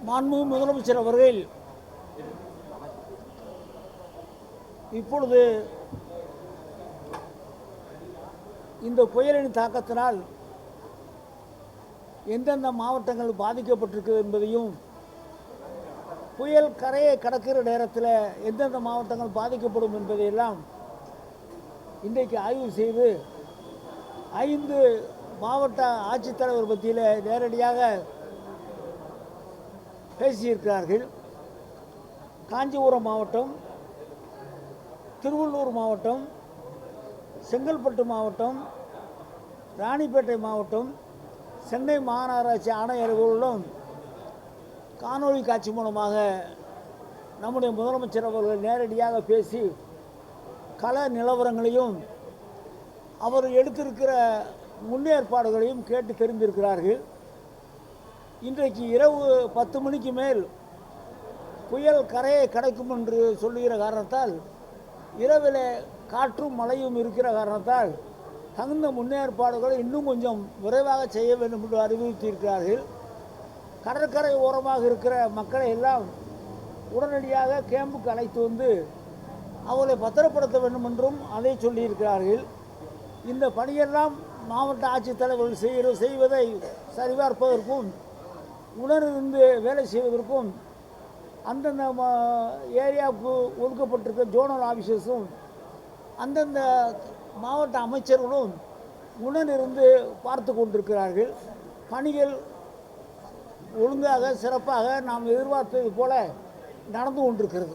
மாண்புமிகு முதலமைச்சர் அவர்கள் இப்பொழுது இந்த புயலின் தாக்கத்தினால் எந்தெந்த மாவட்டங்கள் பாதிக்கப்பட்டிருக்கு என்பதையும், புயல் கரையை கடக்கிற நேரத்தில் எந்தெந்த மாவட்டங்கள் பாதிக்கப்படும் என்பதையெல்லாம் இன்றைக்கு ஆய்வு செய்து 5 மாவட்ட ஆட்சித்தலைவர் மத்தியில் நேரடியாக பேசியிருக்கிறார்கள். காஞ்சிபுரம் மாவட்டம், திருவள்ளூர் மாவட்டம், செங்கல்பட்டு மாவட்டம், ராணிப்பேட்டை மாவட்டம், சென்னை மாநகராட்சி ஆணையர்களுடன் காணொளி காட்சி மூலமாக நம்முடைய முதலமைச்சர் அவர்கள் நேரடியாக பேசி கள நிலவரங்களையும் அவர் எடுத்திருக்கிற முன்னேற்பாடுகளையும் கேட்டு தெரிந்திருக்கிறார்கள். இன்றைக்கு இரவு 10 மணிக்கு மேல் புயல் கரையை கடக்கும் என்று சொல்லுகிற காரணத்தால், இரவில் காற்றும் மழையும் இருக்கிற காரணத்தால் தகுந்த முன்னேற்பாடுகளை இன்னும் கொஞ்சம் விரைவாக செய்ய வேண்டும் என்று அறிவுறுத்தியிருக்கிறார்கள். கடற்கரை ஓரமாக இருக்கிற மக்களை எல்லாம் உடனடியாக கேம்புக்கு அழைத்து வந்து அவர்களை பத்திரப்படுத்த வேண்டும் என்றும் அதை சொல்லியிருக்கிறார்கள். இந்த பணியெல்லாம் மாவட்ட ஆட்சித்தலைவர்கள் செய்வதை சரிபார்ப்பதற்கும், உணர்ந்து வேலை செய்வதற்கும் அந்தந்த ஏரியாவுக்கு ஒதுக்கப்பட்டிருக்க ஜோனல் ஆஃபீஸர்ஸும் அந்தந்த மாவட்ட அமைச்சர்களும் உணர்ந்து பார்த்து கொண்டிருக்கிறார்கள். பணிகள் ஒழுங்காக சிறப்பாக நாம் எதிர்பார்த்தது போல நடந்து கொண்டிருக்கிறது.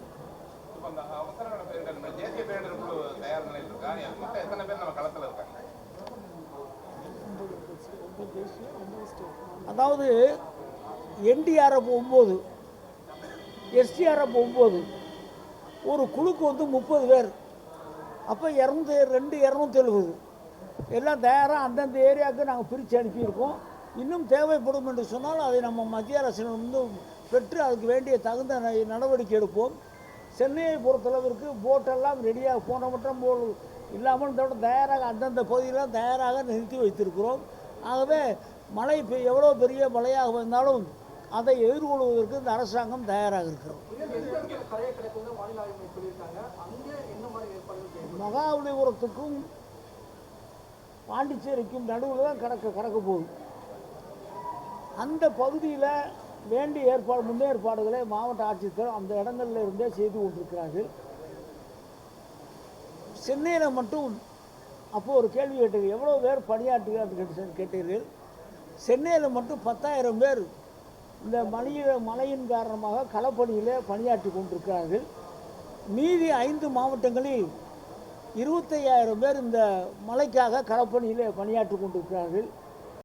அதாவது NDRF 9, SDRF 9, ஒரு குழுக்கு வந்து 30 பேர், அப்போ 270 எல்லாம் தயாராக அந்தந்த ஏரியாவுக்கு நாங்கள் பிரித்து அனுப்பியிருக்கோம். இன்னும் தேவைப்படும் என்று சொன்னால் அதை நம்ம மத்திய அரசிலிருந்து பெற்று அதுக்கு வேண்டிய தகுந்த நடவடிக்கை எடுப்போம். சென்னையை பொறுத்தளவிற்கு போட்டெல்லாம் ரெடியாக, போன மட்டும் போல் இல்லாமல் இதோட தயாராக அந்தந்த பகுதியெல்லாம் தயாராக நிறுத்தி வைத்திருக்கிறோம். ஆகவே மழை எவ்வளோ பெரிய மழையாக வந்தாலும் அதை எதிர்கொள்வதற்கு இந்த அரசாங்கம் தயாராக இருக்கிறோம். மகாபலிபுரத்துக்கும் பாண்டிச்சேரிக்கும் நடுவில் தான் கடக்க போகுது. அந்த பகுதியில் வேண்டிய முன்னேற்பாடுகளை மாவட்ட ஆட்சித்தலைவர் அந்த இடங்களில் இருந்தே செய்து கொண்டிருக்கிறார்கள். சென்னையில் மட்டும் அப்போது ஒரு கேள்வி கேட்டீர்கள், எவ்வளோ பேர் பணியாற்றுகிறார்கள் கேட்டீர்கள். சென்னையில் மட்டும் 10,000 பேர் இந்த மழையின் காரணமாக களப்பணியில் பணியாற்றி கொண்டிருக்கிறார்கள். மீதி 5 மாவட்டங்களில் 25,000 பேர் இந்த மழைக்காக களப்பணியில் பணியாற்றி கொண்டிருக்கிறார்கள்.